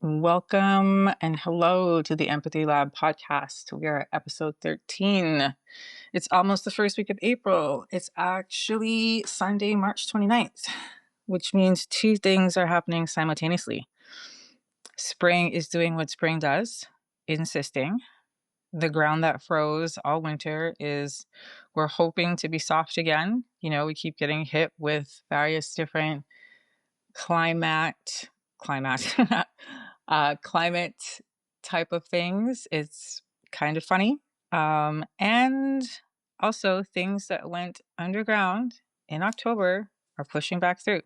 Welcome and hello to the Empathy Lab podcast. We are at episode 13. It's almost the first week of April. It's actually Sunday, March 29th, which means two things are happening simultaneously. Spring is doing what spring does, insisting. The ground that froze all winter we're hoping to be soft again. We keep getting hit with various different climate climate type of things. It's kind of funny. And also things that went underground in October are pushing back through.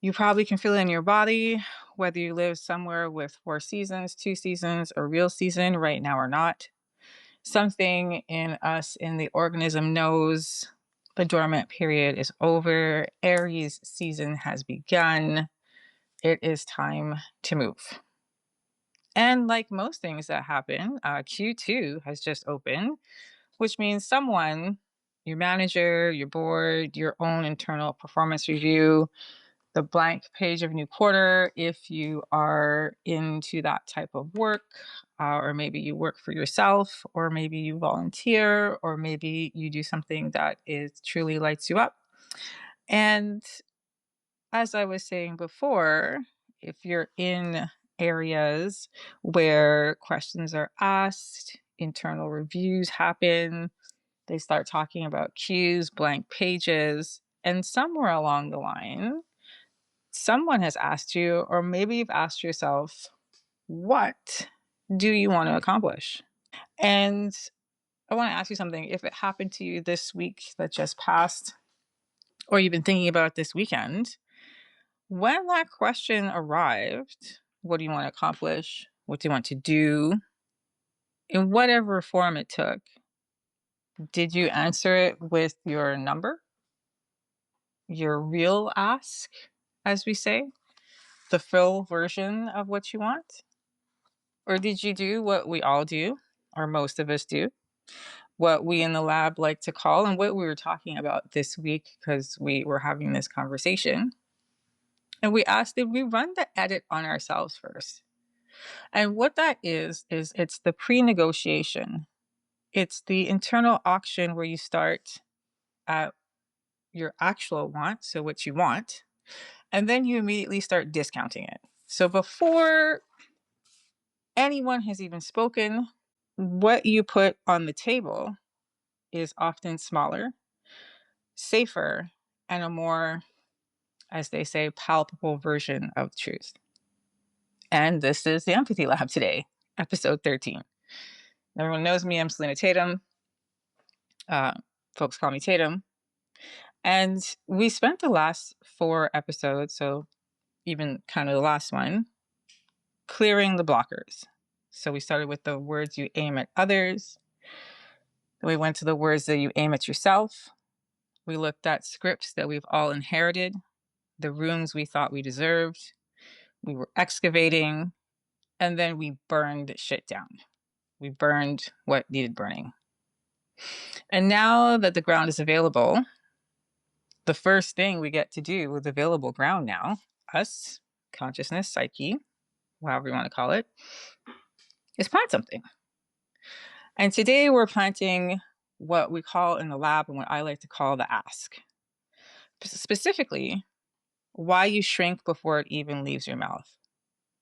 You probably can feel it in your body, whether you live somewhere with 4 seasons, 2 seasons, a real season right now or not. Something in us, in the organism, knows the dormant period is over. Aries season has begun. It is time to move. And like most things that happen, Q2 has just opened, which means someone, your manager, your board, your own internal performance review, the blank page of a new quarter, if you are into that type of work, or maybe you work for yourself, or maybe you volunteer, or maybe you do something that truly lights you up. And as I was saying before, if you're in areas where questions are asked, internal reviews happen, they start talking about cues, blank pages, and somewhere along the line, someone has asked you, or maybe you've asked yourself, what do you want to accomplish? And I want to ask you something. If it happened to you this week that just passed, or you've been thinking about it this weekend, when that question arrived, what do you want to accomplish? What do you want to do? In whatever form it took, did you answer it with your number? Your real ask, as we say? The full version of what you want? Or did you do what we all do, or most of us do, what we in the lab like to call, and what we were talking about this week because we were having this conversation, and we asked, did we run the edit on ourselves first? And what that is it's the pre-negotiation. It's the internal auction where you start at your actual want, so what you want, and then you immediately start discounting it. So before anyone has even spoken, what you put on the table is often smaller, safer, and a more, as they say, palpable version of truth. And this is the Empathy Lab today, episode 13. Everyone knows me. I'm Selena Tatum. Folks call me Tatum. And we spent the last 4 episodes, so even kind of the last one, clearing the blockers. So we started with the words you aim at others. Then we went to the words that you aim at yourself. We looked at scripts that we've all inherited, the rooms we thought we deserved. We were excavating, and then we burned shit down. We burned what needed burning. And now that the ground is available, the first thing we get to do with available ground now, us, consciousness, psyche, however you want to call it, is plant something. And today we're planting what we call in the lab and what I like to call the ask. Specifically, why you shrink before it even leaves your mouth.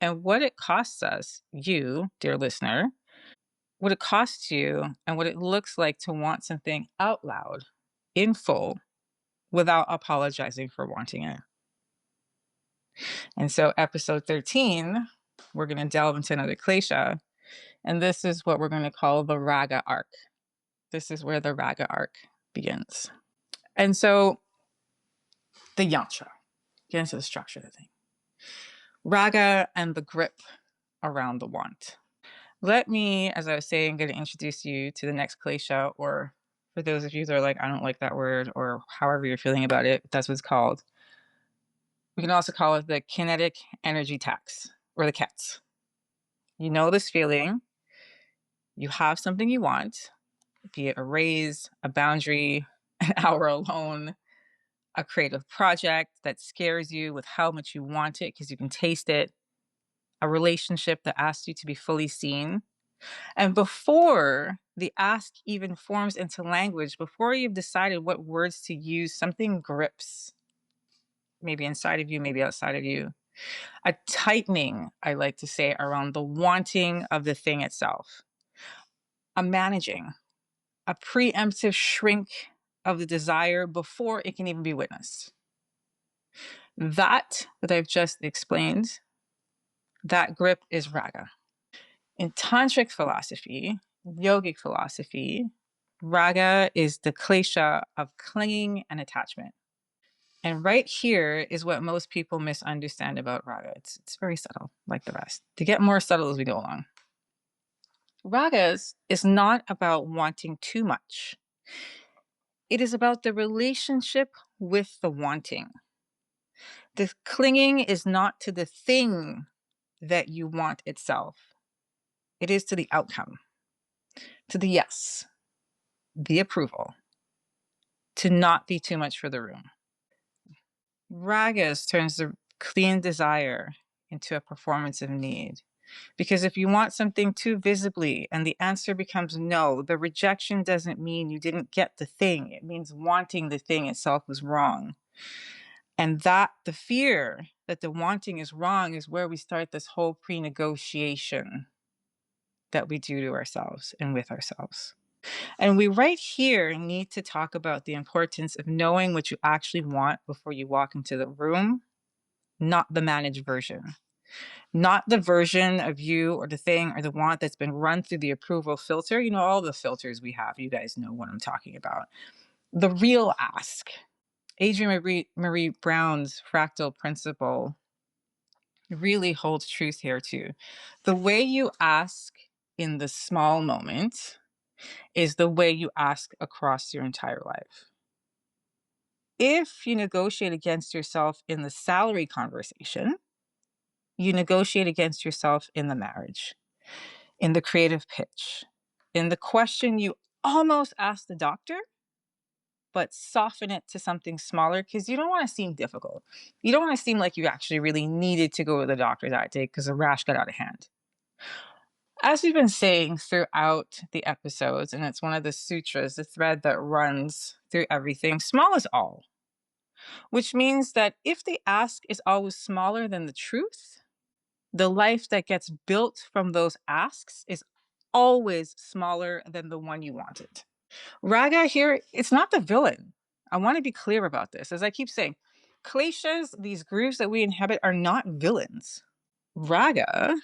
And what it costs us, you, dear listener, what it costs you and what it looks like to want something out loud, in full, without apologizing for wanting it. And so episode 13, we're going to delve into another klesha, and this is what we're going to call the Raga Arc. This is where the Raga Arc begins. And so the yantra, get into the structure of the thing. Raga and the grip around the want. Let me, as I was saying, going to introduce you to the next klesha, or for those of you that are like, I don't like that word, or however you're feeling about it, that's what it's called. We can also call it the kinetic energy tax, or the KETS. You know this feeling. You have something you want, be it a raise, a boundary, an hour alone, a creative project that scares you with how much you want it because you can taste it. a relationship that asks you to be fully seen. And before the ask even forms into language, before you've decided what words to use, something grips, maybe inside of you, maybe outside of you. A tightening, I like to say, around the wanting of the thing itself. A managing, a preemptive shrink of the desire before it can even be witnessed. That I've just explained, that grip is raga. In tantric philosophy, yogic philosophy, raga is the klesha of clinging and attachment. And right here is what most people misunderstand about raga. It's very subtle, like the rest. To get more subtle as we go along. Ragas is not about wanting too much. It is about the relationship with the wanting. The clinging is not to the thing that you want itself. It is to the outcome, to the yes, the approval, to not be too much for the room. Ragas turns the clean desire into a performance of need. Because if you want something too visibly and the answer becomes no, the rejection doesn't mean you didn't get the thing. It means wanting the thing itself was wrong. And that the fear that the wanting is wrong is where we start this whole pre-negotiation that we do to ourselves and with ourselves. And we right here need to talk about the importance of knowing what you actually want before you walk into the room, not the managed version. Not the version of you or the thing or the want that's been run through the approval filter. You know, all the filters we have. You guys know what I'm talking about. The real ask. Adrienne Marie Brown's fractal principle really holds truth here too. The way you ask in the small moment is the way you ask across your entire life. If you negotiate against yourself in the salary conversation, you negotiate against yourself in the marriage, in the creative pitch, in the question you almost ask the doctor, but soften it to something smaller because you don't want to seem difficult. You don't want to seem like you actually really needed to go to the doctor that day because the rash got out of hand. As we've been saying throughout the episodes, and it's one of the sutras, the thread that runs through everything, small is all, which means that if the ask is always smaller than the truth, the life that gets built from those asks is always smaller than the one you wanted. Raga here, it's not the villain. I want to be clear about this. As I keep saying, kleshas, these grooves that we inhabit, are not villains. Raga,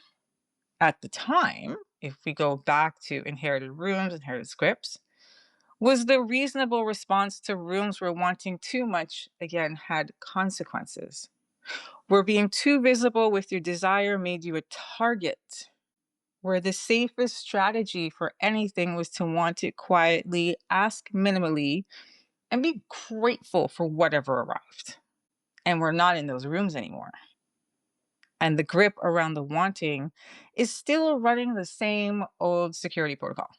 at the time, if we go back to inherited rooms, inherited scripts, was the reasonable response to rooms where wanting too much, again, had consequences. Where being too visible with your desire made you a target. Where the safest strategy for anything was to want it quietly, ask minimally, and be grateful for whatever arrived. And we're not in those rooms anymore. And the grip around the wanting is still running the same old security protocol.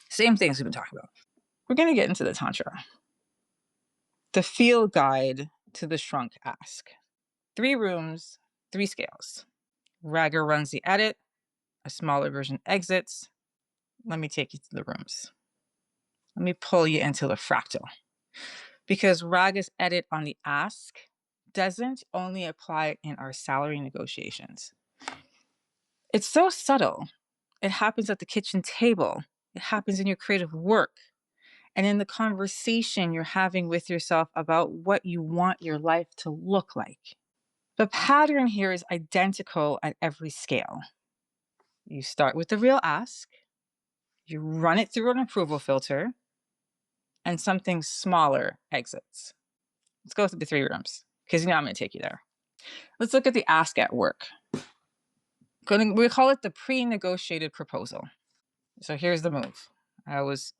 Same things we've been talking about. We're going to get into the Tantra. The field guide to the shrunk ask. 3 rooms, 3 scales. Raga runs the edit. A smaller version exits. Let me take you to the rooms. Let me pull you into the fractal. Because Raga's edit on the ask doesn't only apply in our salary negotiations. It's so subtle. It happens at the kitchen table. It happens in your creative work. And in the conversation you're having with yourself about what you want your life to look like. The pattern here is identical at every scale. You start with the real ask. You run it through an approval filter. And something smaller exits. Let's go through the 3 rooms because I'm going to take you there. Let's look at the ask at work. We call it the pre-negotiated proposal. So here's the move. I always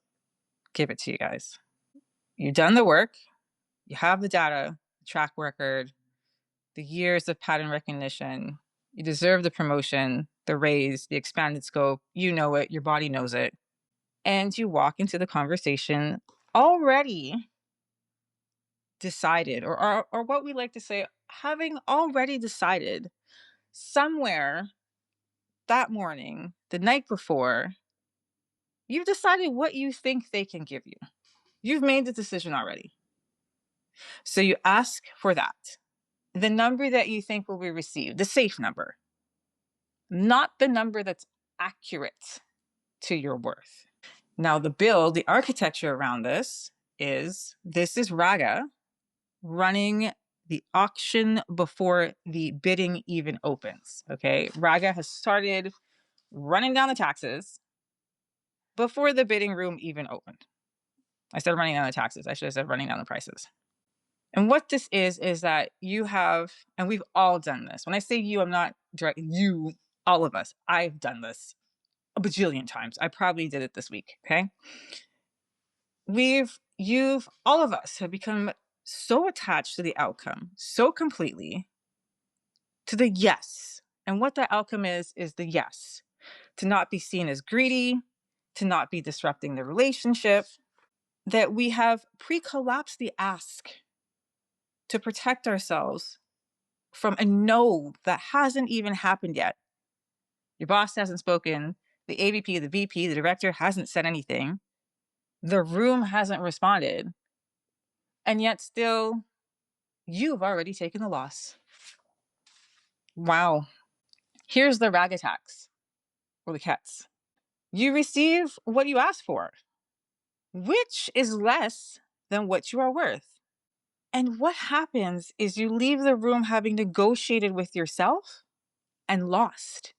give it to you guys. You've done the work. You have the data, the track record, the years of pattern recognition. You deserve the promotion, the raise, the expanded scope. You know it. Your body knows it. And you walk into the conversation already decided, or what we like to say, having already decided somewhere that morning, the night before, you've decided what you think they can give you. You've made the decision already. So you ask for that. The number that you think will be received, the safe number, not the number that's accurate to your worth. Now, the architecture around this is Raga running the auction before the bidding even opens. Okay. Raga has started running down the taxes before the bidding room even opened. I said running down the taxes. I should have said running down the prices. And what this is that you have, and we've all done this. When I say you, I'm not direct, you, all of us. I've done this a bajillion times. I probably did it this week. Okay. All of us have become so attached to the outcome, so completely to the yes. And what the outcome is the yes. To not be seen as greedy, to not be disrupting the relationship, that we have pre-collapsed the ask to protect ourselves from a no that hasn't even happened yet. Your boss hasn't spoken, the AVP, the VP, the director hasn't said anything, the room hasn't responded, and yet still you've already taken the loss. Wow. Here's the rag attacks or the cats. You receive what you asked for, which is less than what you are worth. And what happens is you leave the room having negotiated with yourself and lost,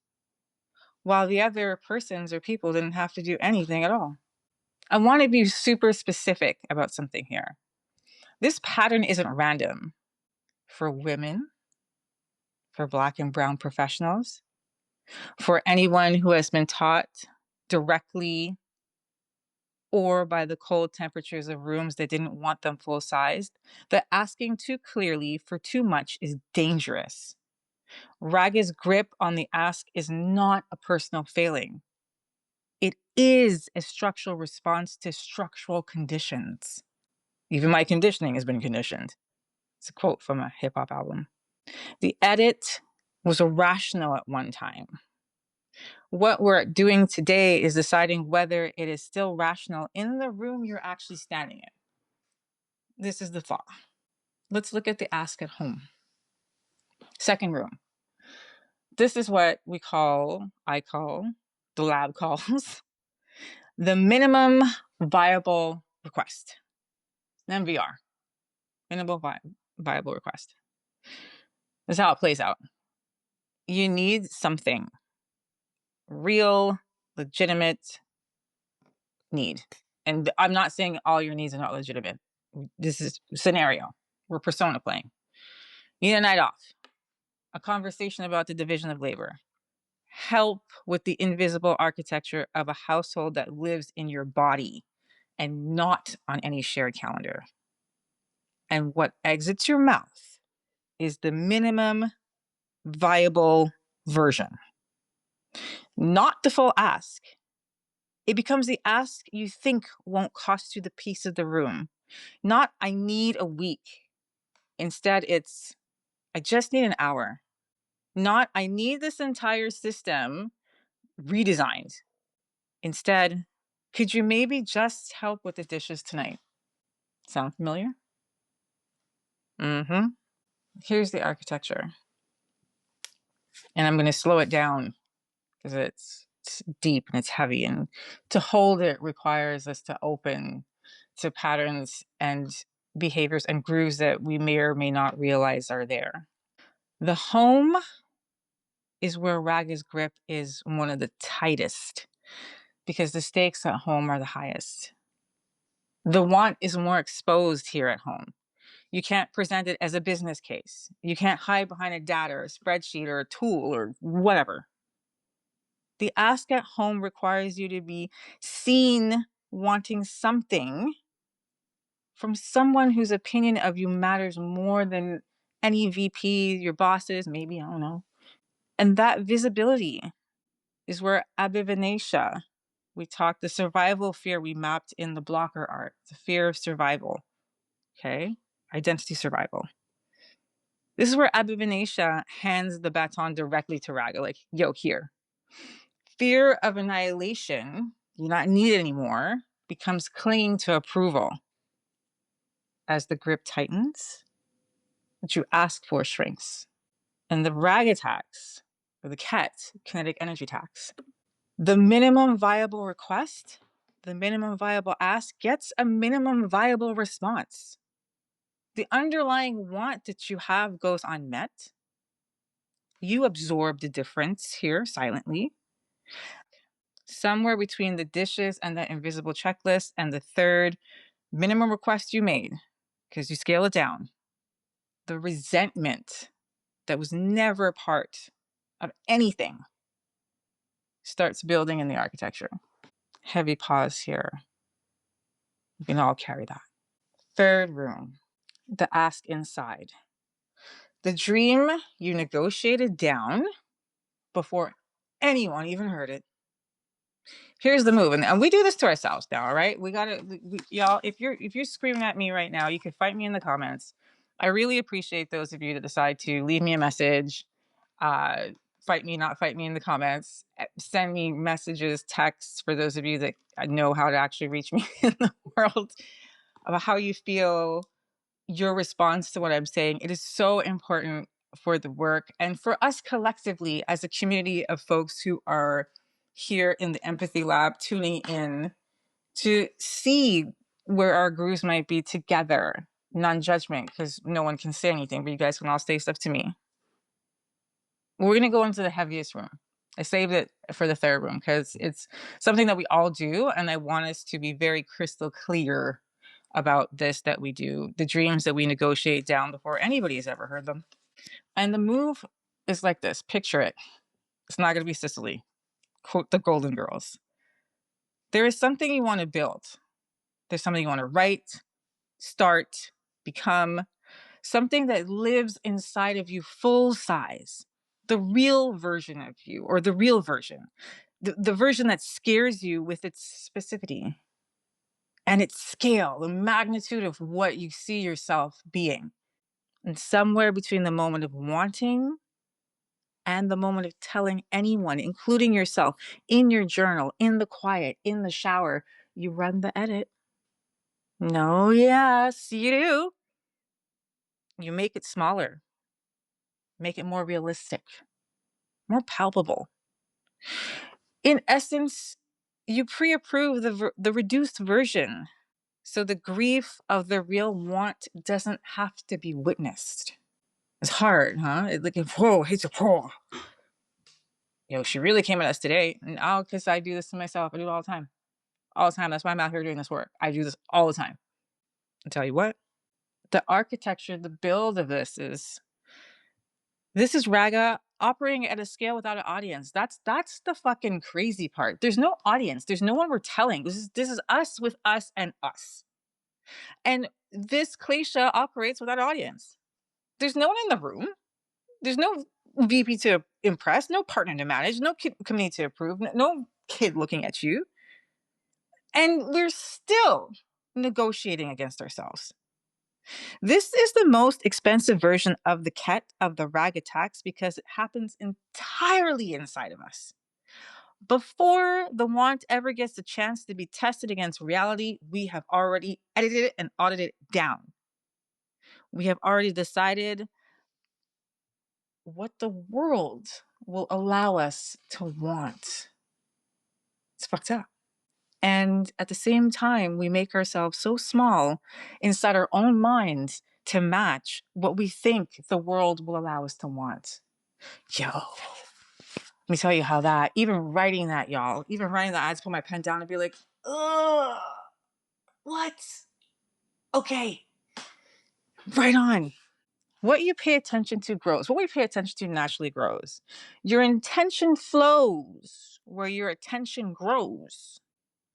while the other persons or people didn't have to do anything at all. I want to be super specific about something here. This pattern isn't random for women, for Black and Brown professionals, for anyone who has been taught directly or by the cold temperatures of rooms that didn't want them full sized, that asking too clearly for too much is dangerous. Raga's grip on the ask is not a personal failing. It is a structural response to structural conditions. Even my conditioning has been conditioned. It's a quote from a hip hop album. The edit was irrational at one time. What we're doing today is deciding whether it is still rational in the room you're actually standing in. This is the thought. Let's look at the ask at home. Second room. This is what I call, the lab calls, the minimum viable request. MVR, minimal viable request. This is how it plays out. You need something real, legitimate need. And I'm not saying all your needs are not legitimate. This is scenario. We're persona playing. You need a night off, a conversation about the division of labor, help with the invisible architecture of a household that lives in your body and not on any shared calendar. And what exits your mouth is the minimum viable version, not the full ask. It becomes the ask you think won't cost you the piece of the room, not I need a week. Instead, it's I just need an hour, not I need this entire system redesigned. Instead, could you maybe just help with the dishes tonight? Sound familiar? Mm-hmm. Here's the architecture. And I'm going to slow it down because it's deep and it's heavy. And to hold it requires us to open to patterns and behaviors and grooves that we may or may not realize are there. The home is where Raga's grip is one of the tightest because the stakes at home are the highest. The want is more exposed here at home. You can't present it as a business case. You can't hide behind a data or a spreadsheet or a tool or whatever. The ask at home requires you to be seen wanting something from someone whose opinion of you matters more than any VP, your bosses, maybe, I don't know. And that visibility is where abivanesha, we talked, the survival fear we mapped in the blocker art, the fear of survival, okay? Identity survival. This is where Abhimanesha hands the baton directly to Raga, like, yo, here. Fear of annihilation, you're not needed anymore, becomes clinging to approval. As the grip tightens, what you ask for shrinks. And the Raga tax, or the KET, kinetic energy tax, the minimum viable request, the minimum viable ask gets a minimum viable response. The underlying want that you have goes unmet. You absorb the difference here silently. Somewhere between the dishes and that invisible checklist and the third minimum request you made, because you scale it down, the resentment that was never a part of anything starts building in the architecture. Heavy pause here. You can all carry that. Third room, the ask inside. The dream you negotiated down before anyone even heard it. Here's the move, and we do this to ourselves now, all right? We gotta, y'all. If you're screaming at me right now, you can fight me in the comments. I really appreciate those of you that decide to leave me a message, uh, fight me, not fight me in the comments. Send me messages, texts for those of you that know how to actually reach me in the world about how you feel, your response to what I'm saying. It is so important for the work and for us collectively as a community of folks who are here in the Empathy Lab tuning in to see where our grooves might be together, non-judgment, because no one can say anything, but you guys can all say stuff to me. We're going to go into the heaviest room. I saved it for the third room because it's something that we all do, and I want us to be very crystal clear about this, that we do, the dreams that we negotiate down before anybody has ever heard them. And the move is like this. Picture it. It's not going to be Sicily. Quote the Golden Girls. There is something you want to build. There's something you want to write, start, become, something that lives inside of you full size, the real version of you, or the real version, the version that scares you with its specificity and its scale, the magnitude of what you see yourself being. And somewhere between the moment of wanting and the moment of telling anyone, including yourself, in your journal, in the quiet, in the shower, you run the edit. No, yes, you do. You make it smaller, make it more realistic, more palpable. In essence, you pre-approve the reduced version, so the grief of the real want doesn't have to be witnessed. It's hard, huh? It's like, whoa, it's a whoa. Yo, she really came at us today. And because I do this to myself. I do it all the time. All the time. That's why I'm out here doing this work. I do this all the time. I'll tell you what, the architecture, the build of this is Raga operating at a scale without an audience. That's the fucking crazy part. There's no audience. There's no one we're telling. This is us with us and us. And this Klesha operates without an audience. There's no one in the room. There's no VP to impress, no partner to manage, no committee to approve, no kid looking at you. And we're still negotiating against ourselves. This is the most expensive version of the KET, of the Raga tax, because it happens entirely inside of us. Before the want ever gets the chance to be tested against reality, we have already edited it and audited it down. We have already decided what the world will allow us to want. It's fucked up. And at the same time, we make ourselves so small inside our own minds to match what we think the world will allow us to want. Yo, let me tell you how that, even writing that, y'all, even writing that, I had to put my pen down and be like, ugh, what? Okay, right on. What you pay attention to grows. What we pay attention to naturally grows. Your intention flows where your attention grows.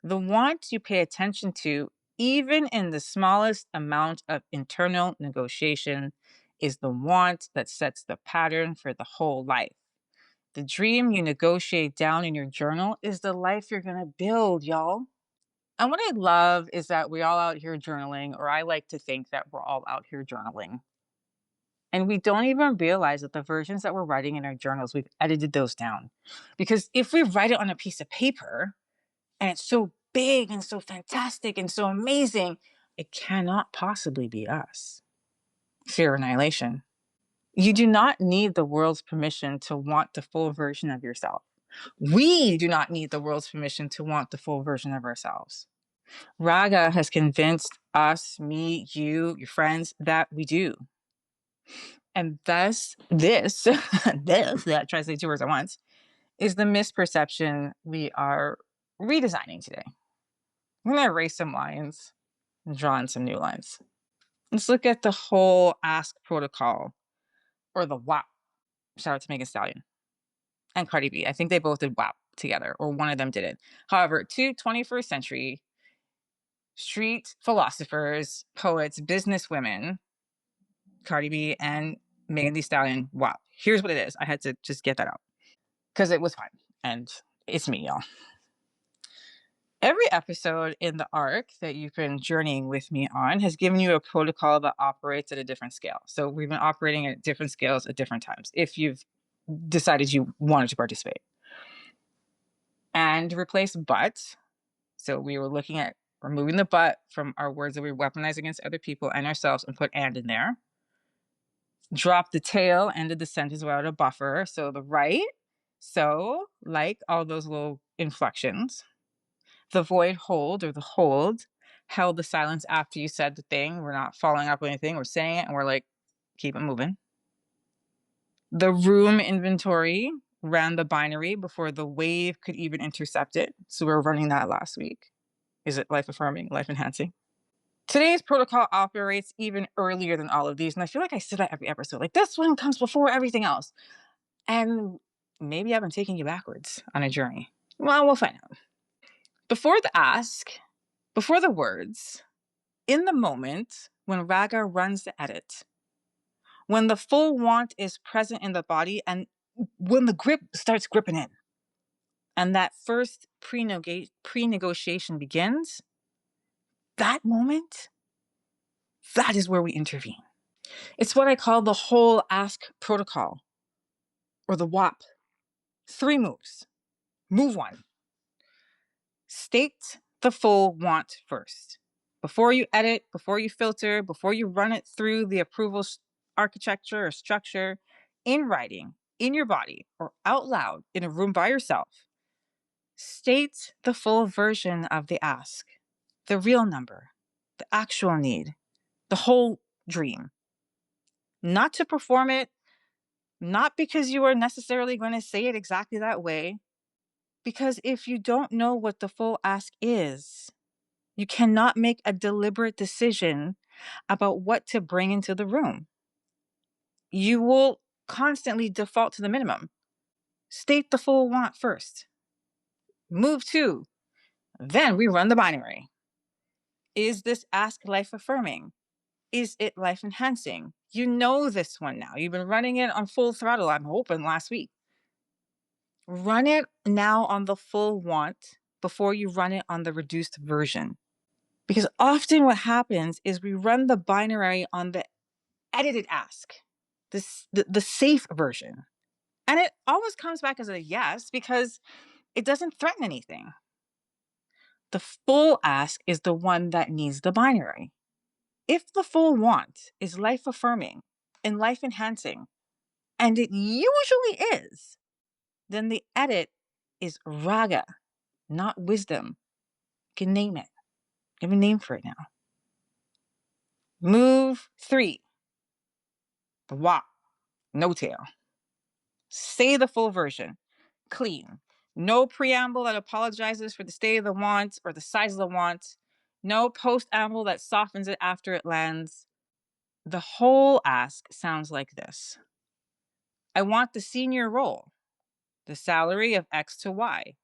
The want you pay attention to, even in the smallest amount of internal negotiation, is the want that sets the pattern for the whole life. The dream you negotiate down in your journal is the life you're going to build, y'all. And what I love is that we're all out here journaling, or I like to think that we're all out here journaling. And we don't even realize that the versions that we're writing in our journals, we've edited those down. Because if we write it on a piece of paper and it's so big and so fantastic and so amazing, it cannot possibly be us. Fear annihilation. You do not need the world's permission to want the full version of yourself. We do not need the world's permission to want the full version of ourselves. Raga has convinced us, me, you, your friends, that we do. And thus, this, that tries to say two words at once, is the misperception we are redesigning today. I'm going to erase some lines and draw in some new lines. Let's look at the whole Ask Protocol, or the WAP. Shout out to Megan Stallion and Cardi B. I think they both did WAP together, or one of them did it. However, two 21st century street philosophers, poets, businesswomen, Cardi B and Megan Thee Stallion. Wow. Here's what it is. I had to just get that out because it was fun. And it's me, y'all. Every episode in the arc that you've been journeying with me on has given you a protocol that operates at a different scale. So we've been operating at different scales at different times if you've decided you wanted to participate. And replace but. So we were looking at removing the but from our words that we weaponize against other people and ourselves and put and in there. Drop the tail, ended the sentence without a buffer. So the right, so, like, all those little inflections. The void hold, or the hold, held the silence after you said the thing. We're not following up with anything. We're saying it and we're like, keep it moving. The room inventory ran the binary before the wave could even intercept it. So we were running that last week. Is it life affirming, life enhancing? Today's protocol operates even earlier than all of these. And I feel like I say that every episode. Like, this one comes before everything else. And maybe I've been taking you backwards on a journey. Well, we'll find out. Before the ask, before the words, in the moment when Raga runs the edit, when the full want is present in the body and when the grip starts gripping in, and that first pre-negotiation begins, that moment, that is where we intervene. It's what I call the whole Ask Protocol, or the WAP. 3 moves. Move 1. State the full want first. Before you edit, before you filter, before you run it through the approval architecture or structure, in writing, in your body, or out loud in a room by yourself, state the full version of the ask, the real number, the actual need, the whole dream. Not to perform it, not because you are necessarily going to say it exactly that way, because if you don't know what the full ask is, you cannot make a deliberate decision about what to bring into the room. You will constantly default to the minimum. State the full want first. Move 2. Then we run the binary. Is this ask life affirming? Is it life enhancing? You know this one now. You've been running it on full throttle, I'm hoping, last week. Run it now on the full want before you run it on the reduced version. Because often what happens is we run the binary on the edited ask, the safe version. And it always comes back as a yes because it doesn't threaten anything. The full ask is the one that needs the binary. If the full want is life affirming and life enhancing, and it usually is, then the edit is raga, not wisdom. You can name it. You have a name for it now. Move 3. The WAP. No tail. Say the full version. Clean. No preamble that apologizes for the state of the want or the size of the want. No post-amble that softens it after it lands. The whole ask sounds like this. I want the senior role, the salary of X to Y,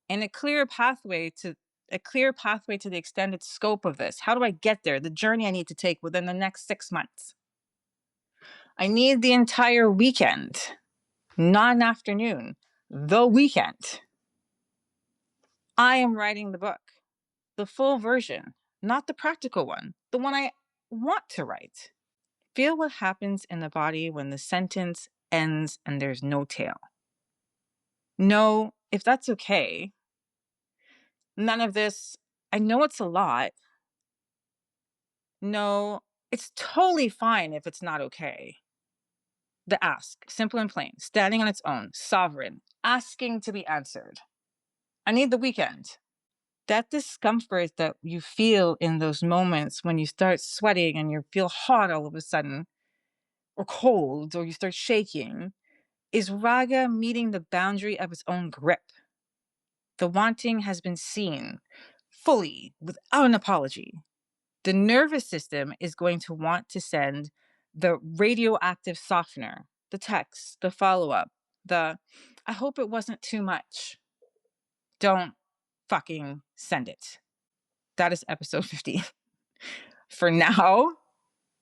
and a clear pathway to the extended scope of this. How do I get there? The journey I need to take within the next 6 months. I need the entire weekend, not an afternoon, the weekend. I am writing the book, the full version, not the practical one, the one I want to write. Feel what happens in the body when the sentence ends and there's no tail. No, if that's okay. None of this, I know it's a lot. No, it's totally fine if it's not okay. The ask, simple and plain, standing on its own, sovereign, asking to be answered. I need the weekend. That discomfort that you feel in those moments when you start sweating and you feel hot all of a sudden, or cold, or you start shaking, is raga meeting the boundary of its own grip. The wanting has been seen fully without an apology. The nervous system is going to want to send the radioactive softener, the text, the follow-up, I hope it wasn't too much. Don't fucking send it. That is episode 50. For now,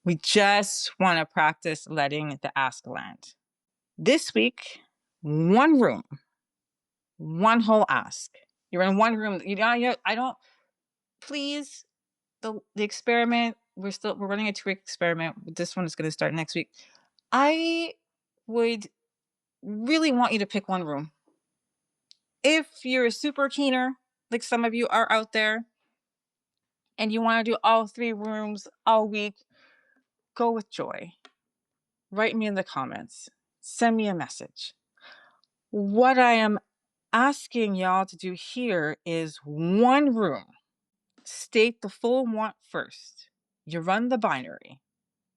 we just want to practice letting the ask land. This week, one room, one whole ask. You're in one room. I don't, please, the experiment, we're running a 2-week experiment. This one is going to start next week. I would really want you to pick one room. If you're a super keener, like some of you are out there, and you want to do all 3 rooms all week, go with joy. Write me in the comments. Send me a message. What I am asking y'all to do here is one room. State the full want first. You run the binary.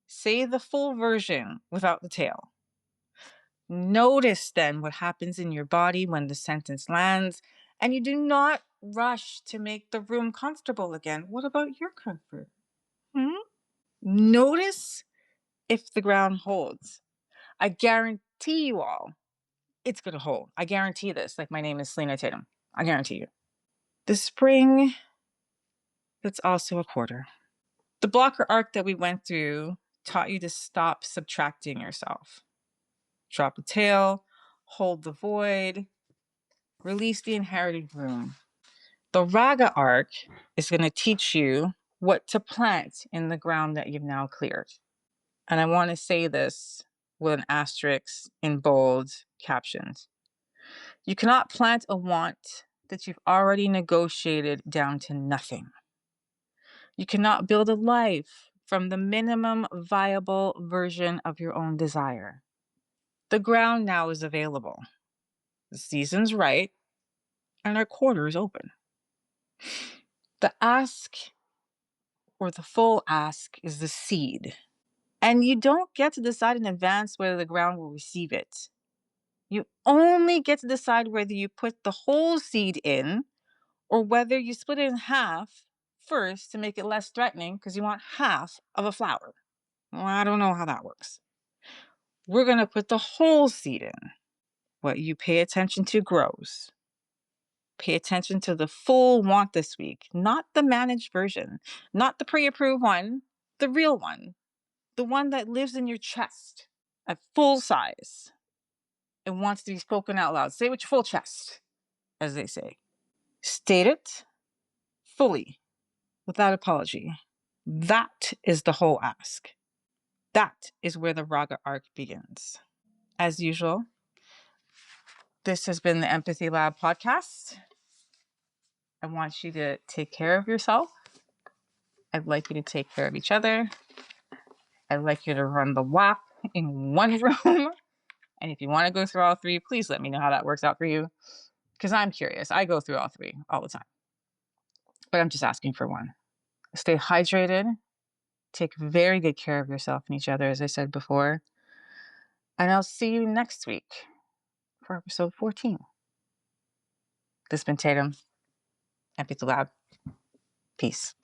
Say the full version without the tail. Notice then what happens in your body when the sentence lands, and you do not rush to make the room comfortable again. What about your comfort? Notice if the ground holds. I guarantee you all it's going to hold. I guarantee this. Like, my name is Selena Tatum. I guarantee you. The spring, that's also a quarter. The blocker arc that we went through taught you to stop subtracting yourself. Drop the tail, hold the void, release the inherited room. The Raga Arc is going to teach you what to plant in the ground that you've now cleared. And I want to say this with an asterisk in bold captions. You cannot plant a want that you've already negotiated down to nothing. You cannot build a life from the minimum viable version of your own desire. The ground now is available. The season's right, and our quarter is open. The ask, or the full ask, is the seed. And you don't get to decide in advance whether the ground will receive it. You only get to decide whether you put the whole seed in or whether you split it in half first to make it less threatening because you want half of a flower. Well, I don't know how that works. We're going to put the whole seed in. What you pay attention to grows. Pay attention to the full want this week, not the managed version, not the pre-approved one, the real one, the one that lives in your chest at full size and wants to be spoken out loud. Say it with your full chest, as they say. State it fully, without apology. That is the whole ask. That is where the Raga Arc begins. As usual, this has been the Empathy Lab podcast. I want you to take care of yourself. I'd like you to take care of each other. I'd like you to run the WAP in one room. And if you want to go through all 3, please let me know how that works out for you. Because I'm curious. I go through all 3 all the time. But I'm just asking for one. Stay hydrated. Take very good care of yourself and each other, as I said before. And I'll see you next week for episode 14. This has been Tatum. Empathy Lab. Peace.